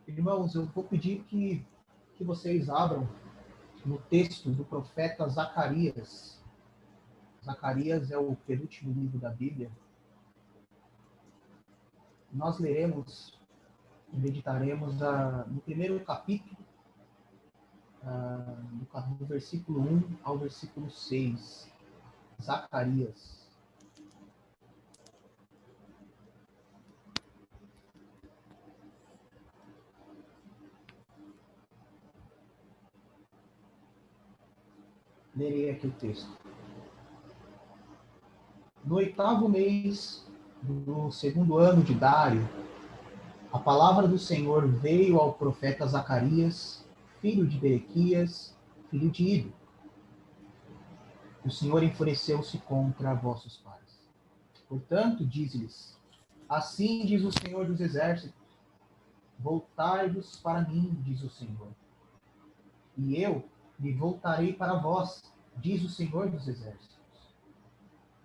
Irmãos, eu vou pedir que vocês abram no texto do profeta Zacarias. Zacarias é o penúltimo livro da Bíblia. Nós leremos e meditaremos no primeiro capítulo, do versículo 1 ao versículo 6. Zacarias. Lerei aqui o texto. No 8º mês do 2º ano de Dário, a palavra do Senhor veio ao profeta Zacarias, filho de Berequias, filho de Ido. O Senhor enfureceu-se contra vossos pais. Portanto, diz-lhes: assim diz o Senhor dos Exércitos: voltai-vos para mim, diz o Senhor, e eu me voltarei para vós, diz o Senhor dos Exércitos.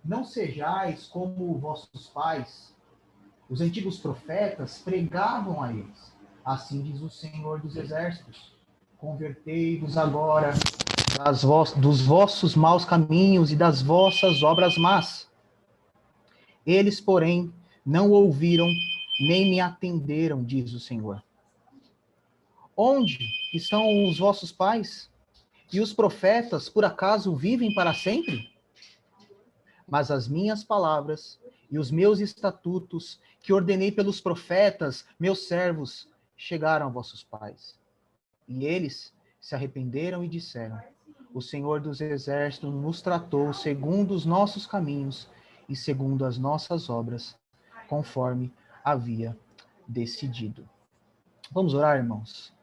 Não sejais como vossos pais, os antigos profetas pregavam a eles. Assim diz o Senhor dos Exércitos: convertei-vos agora dos vossos maus caminhos e das vossas obras más. Eles, porém, não ouviram nem me atenderam, diz o Senhor. Onde estão os vossos pais? E os profetas, por acaso, vivem para sempre? Mas as minhas palavras e os meus estatutos, que ordenei pelos profetas, meus servos, chegaram a vossos pais. E eles se arrependeram e disseram: o Senhor dos Exércitos nos tratou segundo os nossos caminhos e segundo as nossas obras, conforme havia decidido. Vamos orar, irmãos?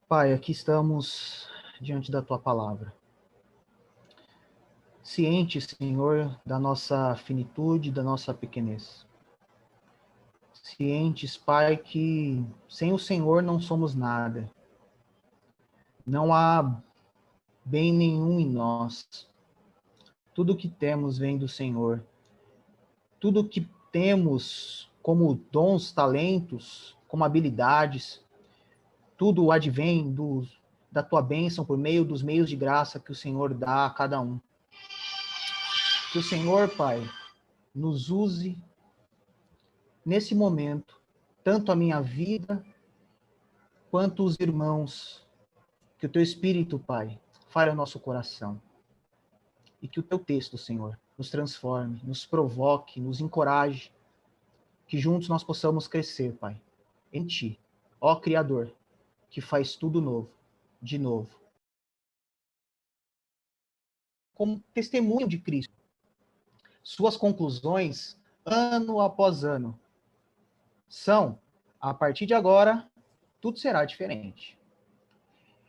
Pai, aqui estamos diante da tua palavra. Ciente, Senhor, da nossa finitude, da nossa pequenez. Cientes, Pai, que sem o Senhor não somos nada. Não há bem nenhum em nós. Tudo que temos vem do Senhor. Tudo que temos como dons, talentos, como habilidades, tudo advém da tua bênção por meio dos meios de graça que o Senhor dá a cada um. Que o Senhor, Pai, nos use nesse momento, tanto a minha vida, quanto os irmãos, que o teu Espírito, Pai, fale ao nosso coração. E que o teu texto, Senhor, nos transforme, nos provoque, nos encoraje, que juntos nós possamos crescer, Pai, em Ti, ó Criador, que faz tudo novo, de novo. Como testemunho de Cristo, suas conclusões, ano após ano, são, a partir de agora, tudo será diferente.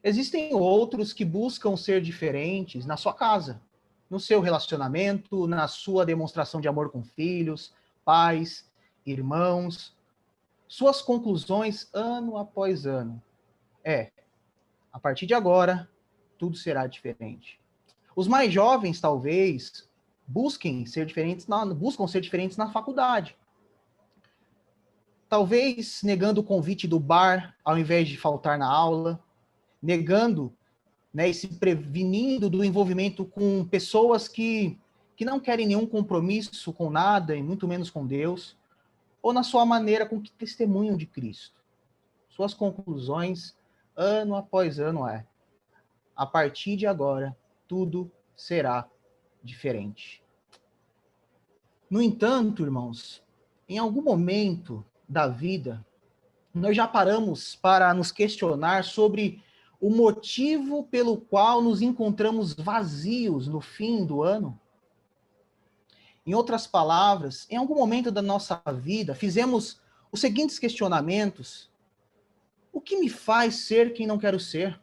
Existem outros que buscam ser diferentes na sua casa, no seu relacionamento, na sua demonstração de amor com filhos, pais, irmãos. Suas conclusões, ano após ano, a partir de agora, tudo será diferente. Os mais jovens, talvez, buscam ser diferentes na faculdade. Talvez negando o convite do bar ao invés de faltar na aula, negando, né, e se prevenindo do envolvimento com pessoas que não querem nenhum compromisso com nada, e muito menos com Deus, ou na sua maneira com que testemunham de Cristo. Suas conclusões, ano após ano, a partir de agora, tudo será diferente. No entanto, irmãos, em algum momento da vida, nós já paramos para nos questionar sobre o motivo pelo qual nos encontramos vazios no fim do ano? Em outras palavras, em algum momento da nossa vida, fizemos os seguintes questionamentos: o que me faz ser quem não quero ser?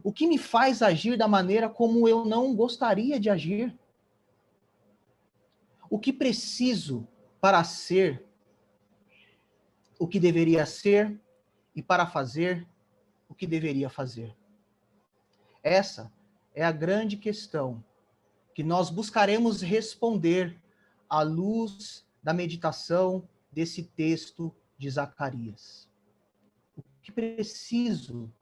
O que me faz agir da maneira como eu não gostaria de agir? O que preciso para ser o que deveria ser e para fazer o que deveria fazer? Essa é a grande questão que nós buscaremos responder à luz da meditação desse texto de Zacarias. O que preciso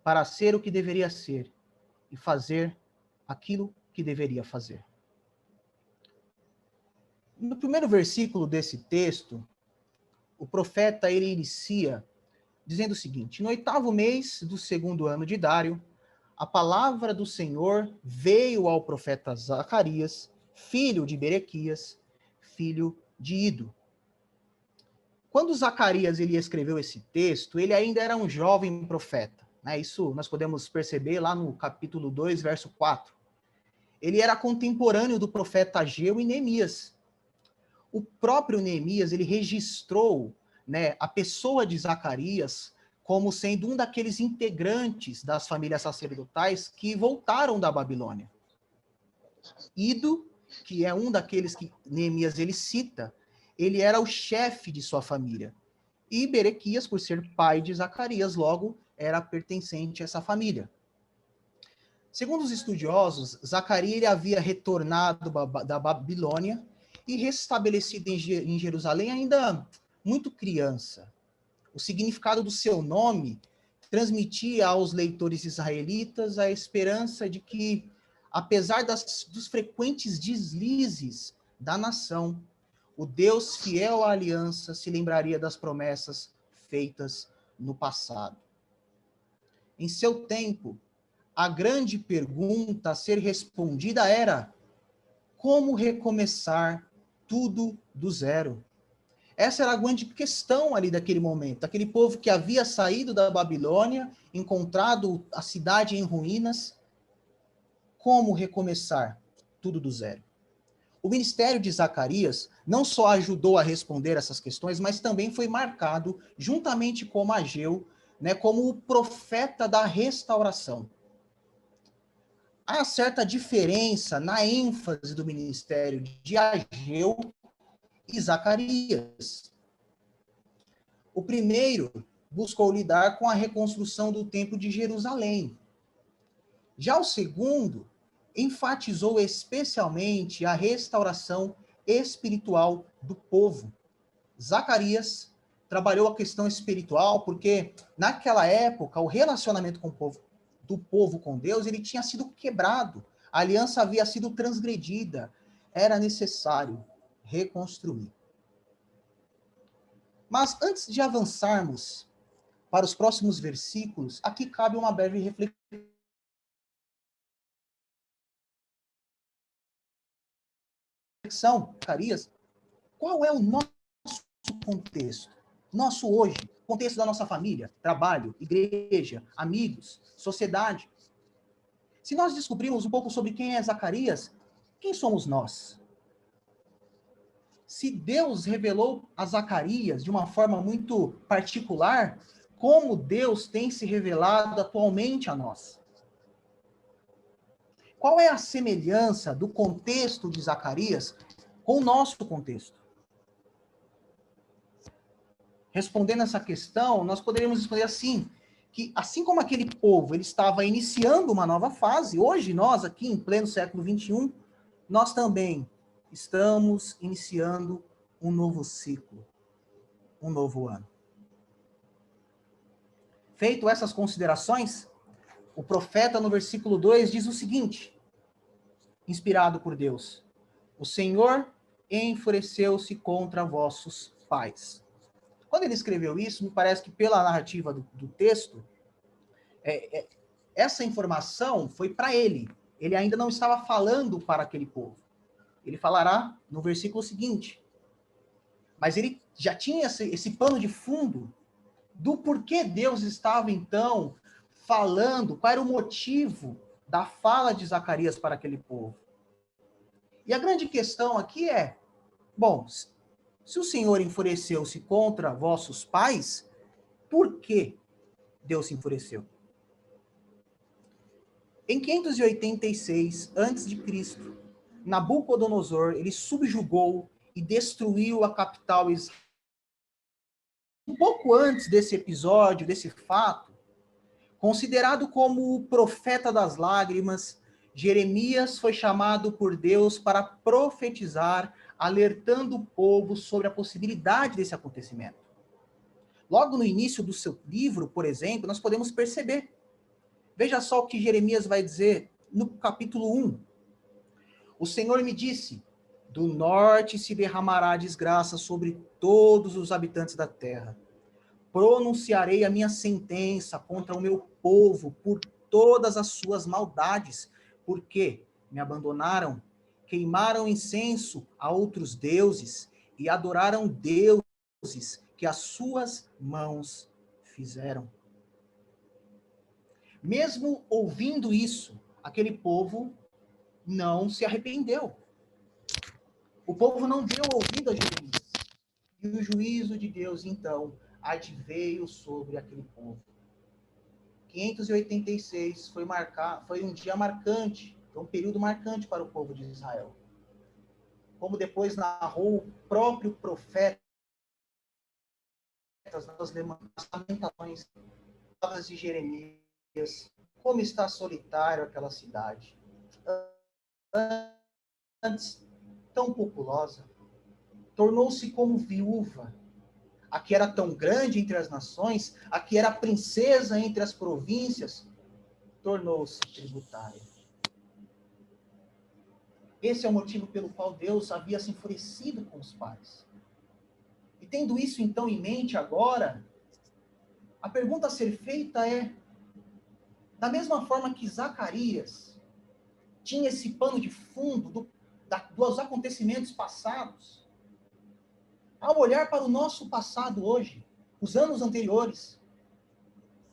para ser o que deveria ser e fazer aquilo que deveria fazer. No primeiro versículo desse texto, o profeta ele inicia dizendo o seguinte: no 8º mês do 2º ano de Dário, a palavra do Senhor veio ao profeta Zacarias, filho de Berequias, filho de Ido. Quando Zacarias ele escreveu esse texto, ele ainda era um jovem profeta. Né? Isso nós podemos perceber lá no capítulo 2, verso 4. Ele era contemporâneo do profeta Ageu e Neemias. O próprio Neemias ele registrou, né, a pessoa de Zacarias como sendo um daqueles integrantes das famílias sacerdotais que voltaram da Babilônia. Ido, que é um daqueles que Neemias ele cita, ele era o chefe de sua família. E Berequias, por ser pai de Zacarias, logo era pertencente a essa família. Segundo os estudiosos, Zacarias ele havia retornado da Babilônia e restabelecido em Jerusalém ainda muito criança. O significado do seu nome transmitia aos leitores israelitas a esperança de que, apesar dos frequentes deslizes da nação, o Deus fiel à aliança se lembraria das promessas feitas no passado. Em seu tempo, a grande pergunta a ser respondida era: como recomeçar tudo do zero? Essa era a grande questão ali daquele momento. Aquele povo que havia saído da Babilônia, encontrado a cidade em ruínas. Como recomeçar tudo do zero? O ministério de Zacarias não só ajudou a responder essas questões, mas também foi marcado, juntamente com Ageu, né, como o profeta da restauração. Há certa diferença na ênfase do ministério de Ageu e Zacarias. O primeiro buscou lidar com a reconstrução do Templo de Jerusalém. Já o segundo enfatizou especialmente a restauração espiritual do povo. Zacarias trabalhou a questão espiritual porque, naquela época, o relacionamento do povo com Deus ele tinha sido quebrado. A aliança havia sido transgredida. Era necessário reconstruir. Mas antes de avançarmos para os próximos versículos, aqui cabe uma breve reflexão, Zacarias. Qual é o nosso contexto? Nosso hoje, contexto da nossa família, trabalho, igreja, amigos, sociedade. Se nós descobrirmos um pouco sobre quem é Zacarias, quem somos nós? Se Deus revelou a Zacarias de uma forma muito particular, como Deus tem se revelado atualmente a nós? Qual é a semelhança do contexto de Zacarias com o nosso contexto? Respondendo essa questão, nós poderíamos responder assim, que assim como aquele povo ele estava iniciando uma nova fase, hoje nós aqui em pleno século XXI, nós também estamos iniciando um novo ciclo, um novo ano. Feito essas considerações, o profeta no versículo 2 diz o seguinte, inspirado por Deus: o Senhor enfureceu-se contra vossos pais. Quando ele escreveu isso, me parece que pela narrativa do texto, essa informação foi para ele. Ele ainda não estava falando para aquele povo. Ele falará no versículo seguinte. Mas ele já tinha esse pano de fundo do porquê Deus estava, então, falando, qual era o motivo da fala de Zacarias para aquele povo. E a grande questão aqui é, bom, se o Senhor enfureceu-se contra vossos pais, por que Deus se enfureceu? Em 586 a.C., Nabucodonosor, ele subjugou e destruiu a capital Israel. Um pouco antes desse episódio, desse fato, considerado como o profeta das lágrimas, Jeremias foi chamado por Deus para profetizar, alertando o povo sobre a possibilidade desse acontecimento. Logo no início do seu livro, por exemplo, nós podemos perceber. Veja só o que Jeremias vai dizer no capítulo 1. O Senhor me disse: do norte se derramará desgraça sobre todos os habitantes da terra. Pronunciarei a minha sentença contra o meu povo por todas as suas maldades, porque me abandonaram, queimaram incenso a outros deuses e adoraram deuses que as suas mãos fizeram. Mesmo ouvindo isso, aquele povo não se arrependeu. O povo não deu ouvido a Jeremias. E o juízo de Deus, então, adveio sobre aquele povo. 586 foi um dia marcante, foi um período marcante para o povo de Israel. Como depois narrou o próprio profeta nas suas lamentações, palavras de Jeremias, como está solitário aquela cidade. Antes tão populosa, tornou-se como viúva. A que era tão grande entre as nações, a que era princesa entre as províncias, tornou-se tributária. Esse é o motivo pelo qual Deus havia se enfurecido com os pais. E tendo isso então em mente agora, a pergunta a ser feita é, da mesma forma que Zacarias tinha esse pano de fundo dos acontecimentos passados, ao olhar para o nosso passado hoje, os anos anteriores,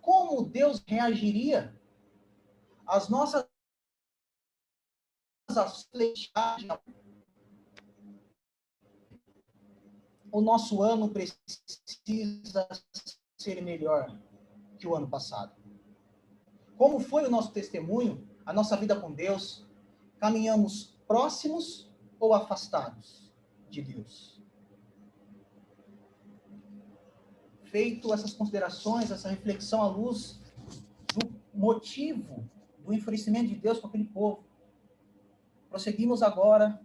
como Deus reagiria às nossas ações? O nosso ano precisa ser melhor que o ano passado. Como foi o nosso testemunho, a nossa vida com Deus? Caminhamos próximos ou afastados de Deus? Feito essas considerações, essa reflexão à luz do motivo do enfurecimento de Deus com aquele povo, prosseguimos agora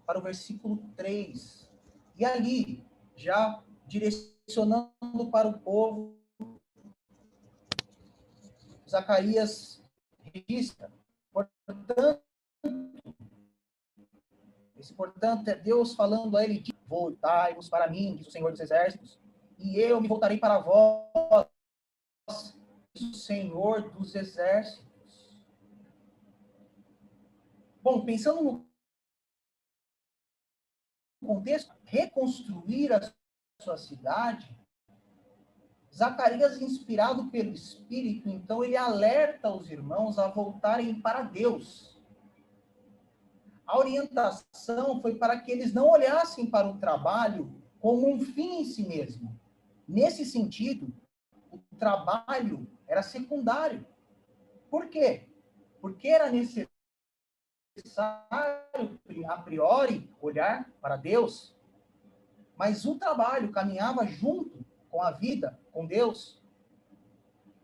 para o versículo 3. E ali, já direcionando para o povo, Zacarias registra, portanto, é Deus falando a ele: voltai-vos para mim, diz o Senhor dos Exércitos, e eu me voltarei para vós, diz o Senhor dos Exércitos. Bom, pensando no contexto, reconstruir a sua cidade, Zacarias, inspirado pelo Espírito, então ele alerta os irmãos a voltarem para Deus. A orientação foi para que eles não olhassem para o trabalho como um fim em si mesmo. Nesse sentido, o trabalho era secundário. Por quê? Porque era necessário, a priori, olhar para Deus, mas o trabalho caminhava junto com a vida, com Deus.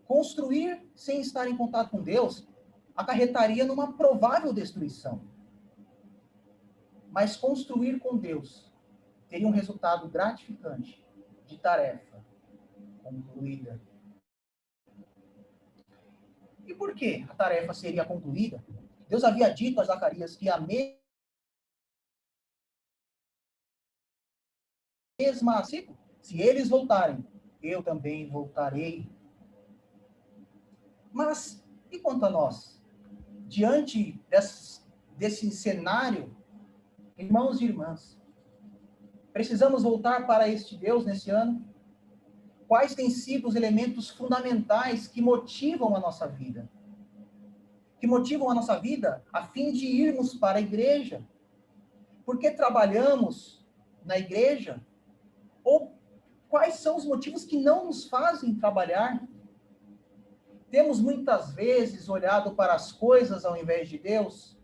Construir sem estar em contato com Deus acarretaria numa provável destruição. Mas construir com Deus teria um resultado gratificante de tarefa concluída. E por que a tarefa seria concluída? Deus havia dito a Zacarias que a mesma ciclo, se eles voltarem, eu também voltarei. Mas, e quanto a nós? Diante desse cenário, irmãos e irmãs, precisamos voltar para este Deus nesse ano? Quais têm sido os elementos fundamentais que motivam a nossa vida? Que motivam a nossa vida a fim de irmos para a igreja? Por que trabalhamos na igreja? Ou quais são os motivos que não nos fazem trabalhar? Temos muitas vezes olhado para as coisas ao invés de Deus?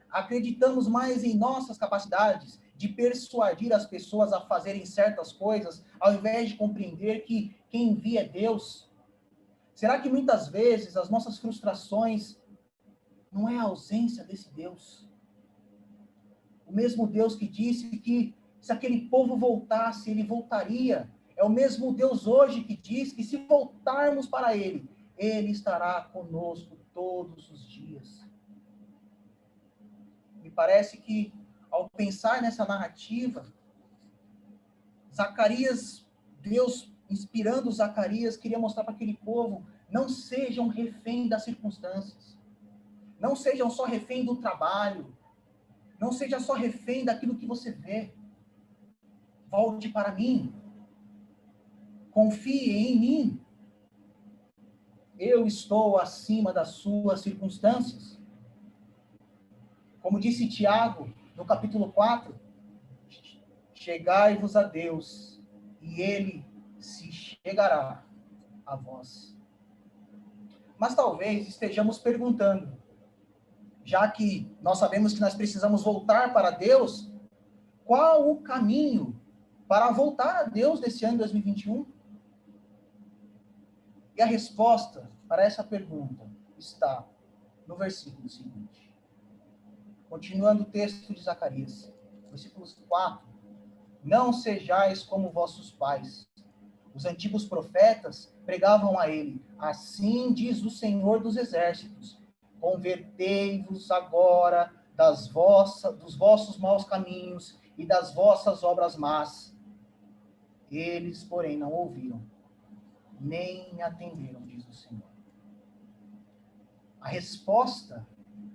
Acreditamos mais em nossas capacidades de persuadir as pessoas a fazerem certas coisas, ao invés de compreender que quem envia é Deus? Será que muitas vezes as nossas frustrações não é a ausência desse Deus? O mesmo Deus que disse que se aquele povo voltasse, ele voltaria. É o mesmo Deus hoje que diz que se voltarmos para Ele, Ele estará conosco todos os dias. Me parece que, ao pensar nessa narrativa, Zacarias, Deus inspirando Zacarias, queria mostrar para aquele povo: não sejam refém das circunstâncias. Não sejam só refém do trabalho. Não seja só refém daquilo que você vê. Volte para mim. Confie em mim. Eu estou acima das suas circunstâncias. Como disse Tiago, no capítulo 4, chegai-vos a Deus, e Ele se chegará a vós. Mas talvez estejamos perguntando, já que nós sabemos que nós precisamos voltar para Deus, qual o caminho para voltar a Deus nesse ano de 2021? E a resposta para essa pergunta está no versículo seguinte. Continuando o texto de Zacarias, versículo 4. Não sejais como vossos pais. Os antigos profetas pregavam a ele: assim diz o Senhor dos Exércitos, convertei-vos agora dos vossos maus caminhos e das vossas obras más. Eles, porém, não ouviram, nem me atenderam, diz o Senhor. A resposta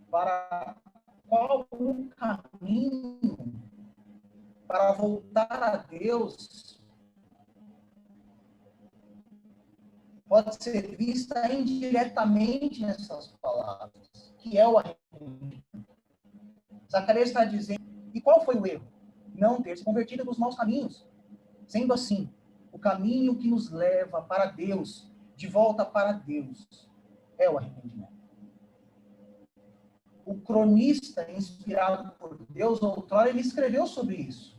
para qual o caminho para voltar a Deus pode ser vista indiretamente nessas palavras, que é o arrependimento. Zacarias está dizendo, e qual foi o erro? Não ter se convertido dos maus caminhos. Sendo assim, o caminho que nos leva para Deus, de volta para Deus, é o arrependimento. O cronista, inspirado por Deus, outrora, ele escreveu sobre isso.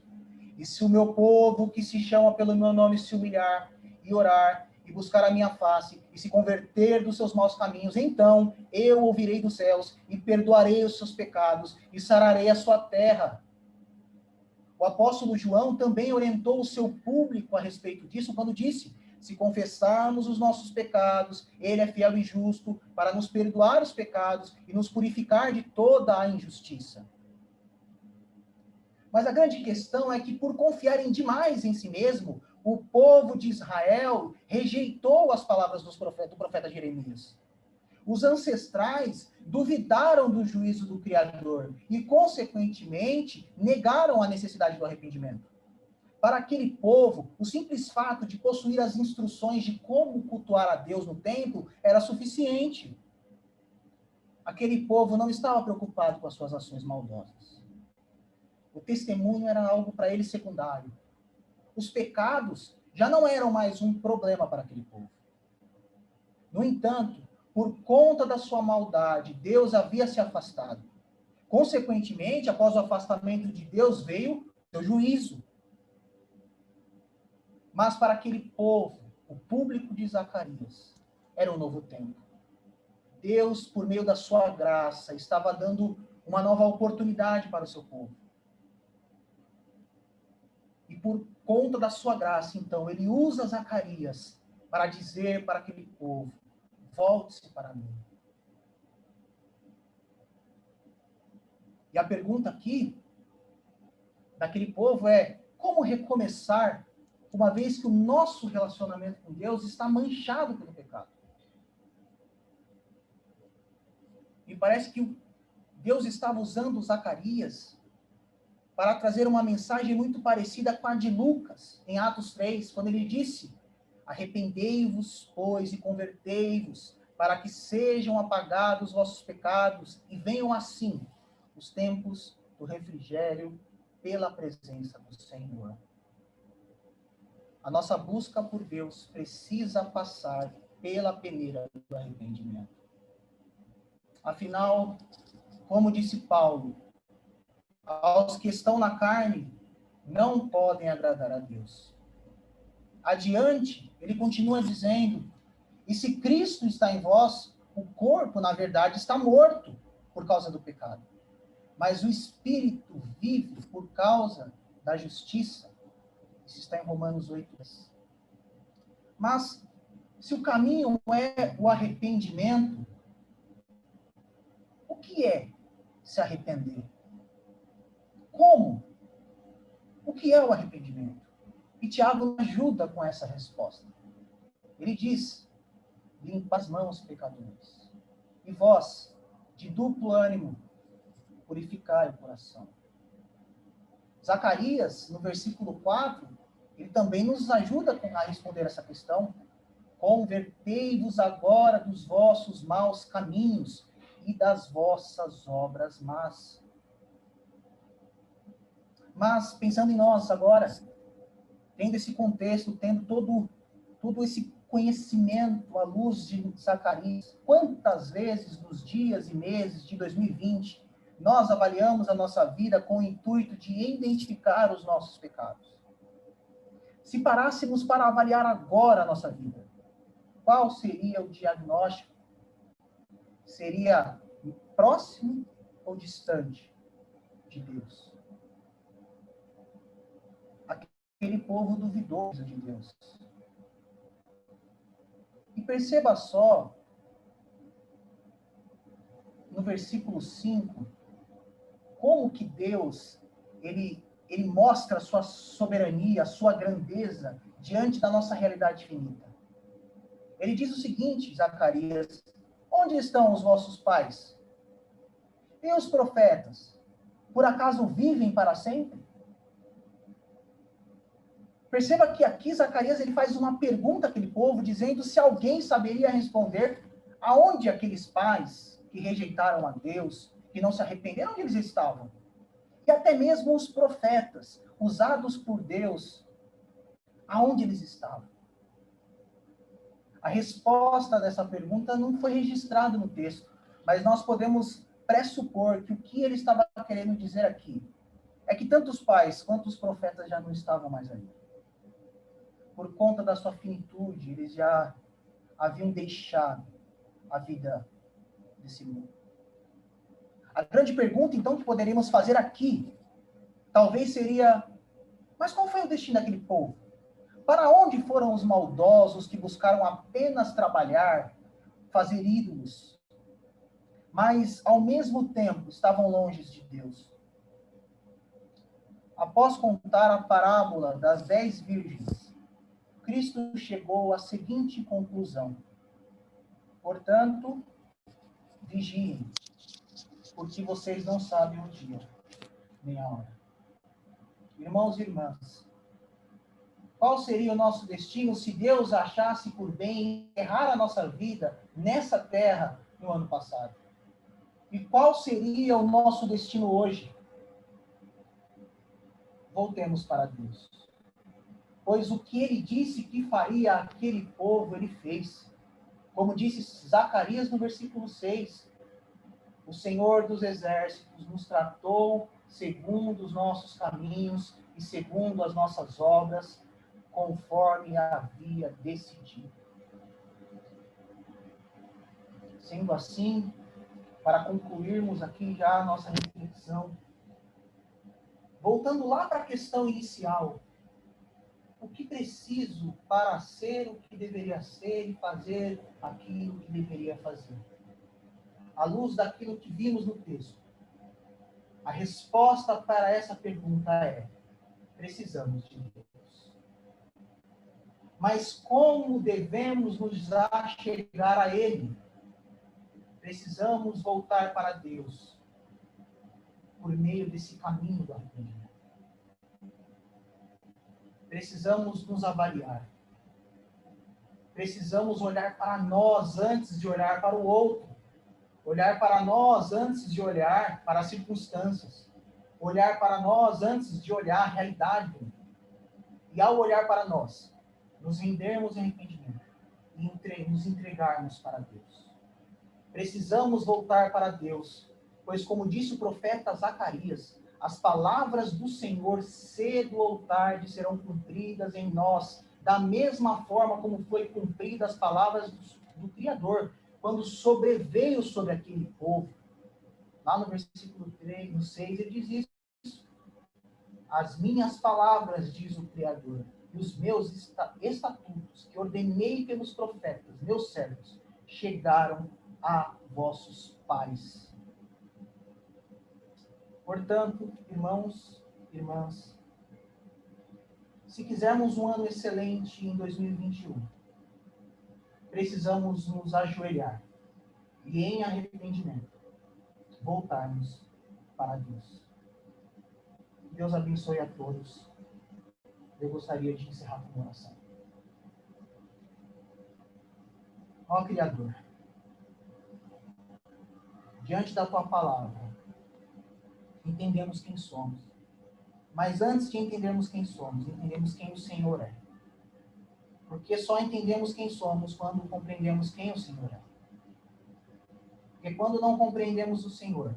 E se o meu povo, que se chama pelo meu nome, se humilhar e orar, e buscar a minha face, e se converter dos seus maus caminhos, então eu ouvirei dos céus, e perdoarei os seus pecados, e sararei a sua terra. O apóstolo João também orientou o seu público a respeito disso, quando disse: se confessarmos os nossos pecados, ele é fiel e justo para nos perdoar os pecados e nos purificar de toda a injustiça. Mas a grande questão é que, por confiarem demais em si mesmo, o povo de Israel rejeitou as palavras do profeta Jeremias. Os ancestrais duvidaram do juízo do Criador e, consequentemente, negaram a necessidade do arrependimento. Para aquele povo, o simples fato de possuir as instruções de como cultuar a Deus no templo era suficiente. Aquele povo não estava preocupado com as suas ações maldosas. O testemunho era algo para ele secundário. Os pecados já não eram mais um problema para aquele povo. No entanto, por conta da sua maldade, Deus havia se afastado. Consequentemente, após o afastamento de Deus, veio seu juízo. Mas para aquele povo, o público de Zacarias, era um novo tempo. Deus, por meio da sua graça, estava dando uma nova oportunidade para o seu povo. E por conta da sua graça, então, ele usa Zacarias para dizer para aquele povo: volte-se para mim. E a pergunta aqui daquele povo é: como recomeçar, uma vez que o nosso relacionamento com Deus está manchado pelo pecado? Me parece que Deus estava usando Zacarias para trazer uma mensagem muito parecida com a de Lucas, em Atos 3, quando ele disse: arrependei-vos, pois, e convertei-vos, para que sejam apagados os vossos pecados, e venham assim os tempos do refrigério pela presença do Senhor. A nossa busca por Deus precisa passar pela peneira do arrependimento. Afinal, como disse Paulo, aos que estão na carne não podem agradar a Deus. Adiante, ele continua dizendo: e se Cristo está em vós, o corpo, na verdade, está morto por causa do pecado. Mas o Espírito vive por causa da justiça. Isso está em Romanos 8. Mas, se o caminho é o arrependimento, o que é se arrepender? Como? O que é o arrependimento? E Tiago ajuda com essa resposta. Ele diz: limpa as mãos, pecadores. E vós, de duplo ânimo, purificai o coração. Zacarias, no versículo 4, ele também nos ajuda a responder essa questão. Convertei-vos agora dos vossos maus caminhos e das vossas obras más. Mas, pensando em nós agora, tendo esse contexto, tendo todo esse conhecimento à luz de Zacarias, quantas vezes nos dias e meses de 2020 nós avaliamos a nossa vida com o intuito de identificar os nossos pecados? Se parássemos para avaliar agora a nossa vida, qual seria o diagnóstico? Seria próximo ou distante de Deus? Aquele povo duvidoso de Deus. E perceba só, no versículo 5, como que Deus, ele mostra a sua soberania, a sua grandeza diante da nossa realidade finita. Ele diz o seguinte, Zacarias: onde estão os vossos pais? E os profetas? Por acaso vivem para sempre? Perceba que aqui Zacarias ele faz uma pergunta àquele povo, dizendo se alguém saberia responder aonde aqueles pais que rejeitaram a Deus, que não se arrependeram, onde eles estavam. E até mesmo os profetas, usados por Deus, aonde eles estavam. A resposta dessa pergunta não foi registrada no texto, mas nós podemos pressupor que o que ele estava querendo dizer aqui é que tanto os pais quanto os profetas já não estavam mais ali. Por conta da sua finitude, eles já haviam deixado a vida desse mundo. A grande pergunta, então, que poderíamos fazer aqui, talvez seria: mas qual foi o destino daquele povo? Para onde foram os maldosos que buscaram apenas trabalhar, fazer ídolos, mas, ao mesmo tempo, estavam longe de Deus? Após contar a parábola das 10 virgens, Cristo chegou à seguinte conclusão: portanto, vigiem, porque vocês não sabem o dia, nem a hora. Irmãos e irmãs, qual seria o nosso destino se Deus achasse por bem enterrar a nossa vida nessa terra no ano passado? E qual seria o nosso destino hoje? Voltemos para Deus. Pois o que ele disse que faria àquele povo, ele fez. Como disse Zacarias no versículo 6, o Senhor dos Exércitos nos tratou segundo os nossos caminhos e segundo as nossas obras, conforme havia decidido. Sendo assim, para concluirmos aqui já a nossa reflexão, voltando lá para a questão inicial, o que preciso para ser o que deveria ser e fazer aquilo que deveria fazer? À luz daquilo que vimos no texto, a resposta para essa pergunta é: precisamos de Deus. Mas como devemos nos achegar a Ele? Precisamos voltar para Deus por meio desse caminho do arrependimento. Precisamos nos avaliar. Precisamos olhar para nós antes de olhar para o outro. Olhar para nós antes de olhar para as circunstâncias. Olhar para nós antes de olhar a realidade. E ao olhar para nós, nos rendermos em arrependimento e nos entregarmos para Deus. Precisamos voltar para Deus, pois, como disse o profeta Zacarias, as palavras do Senhor cedo ou tarde serão cumpridas em nós, da mesma forma como foi cumprida as palavras do Criador, quando sobreveio sobre aquele povo. Lá no versículo 3, no 6, ele diz isso. As minhas palavras, diz o Criador, e os meus estatutos, que ordenei pelos profetas, meus servos, chegaram a vossos pais. Portanto, irmãos, irmãs, se quisermos um ano excelente em 2021, precisamos nos ajoelhar e, em arrependimento, voltarmos para Deus. Deus abençoe a todos. Eu gostaria de encerrar com uma oração. Ó Criador, diante da Tua palavra, entendemos quem somos. Mas antes de entendermos quem somos, entendemos quem o Senhor é. Porque só entendemos quem somos quando compreendemos quem o Senhor é. Porque quando não compreendemos o Senhor,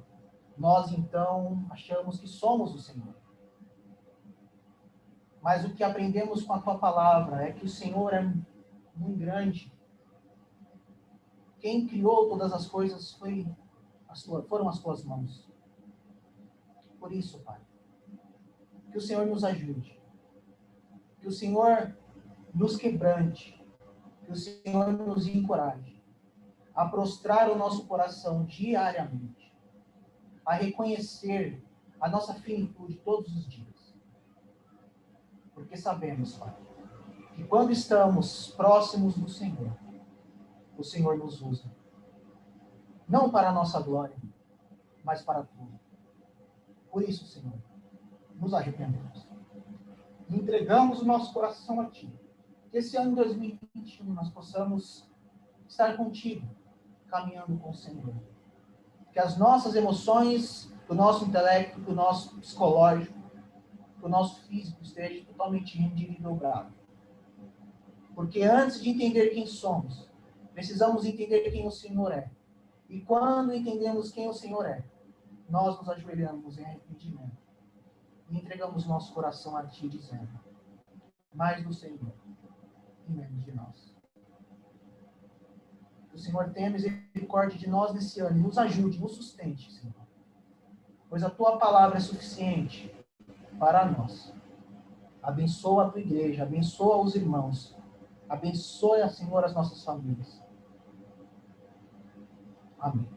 nós então achamos que somos o Senhor. Mas o que aprendemos com a Tua palavra é que o Senhor é muito grande. Quem criou todas as coisas foram as Tuas mãos. Por isso, Pai, que o Senhor nos ajude. Que o Senhor nos quebrante. Que o Senhor nos encoraje a prostrar o nosso coração diariamente, a reconhecer a nossa finitude todos os dias. Porque sabemos, Pai, que quando estamos próximos do Senhor, o Senhor nos usa. Não para a nossa glória, mas para tudo. Por isso, Senhor, nos arrependemos. E entregamos o nosso coração a Ti. Que esse ano 2021 nós possamos estar contigo, caminhando com o Senhor. Que as nossas emoções, o nosso intelecto, o nosso psicológico, o nosso físico esteja totalmente rendido e dobrado. Porque antes de entender quem somos, precisamos entender quem o Senhor é. E quando entendemos quem o Senhor é, nós nos ajoelhamos em arrependimento e entregamos nosso coração a Ti, dizendo: mais do Senhor e menos de nós. Que o Senhor tenha misericórdia de nós nesse ano e nos ajude, nos sustente, Senhor. Pois a Tua palavra é suficiente para nós. Abençoa a Tua igreja, abençoa os irmãos, abençoa, Senhor, as nossas famílias. Amém.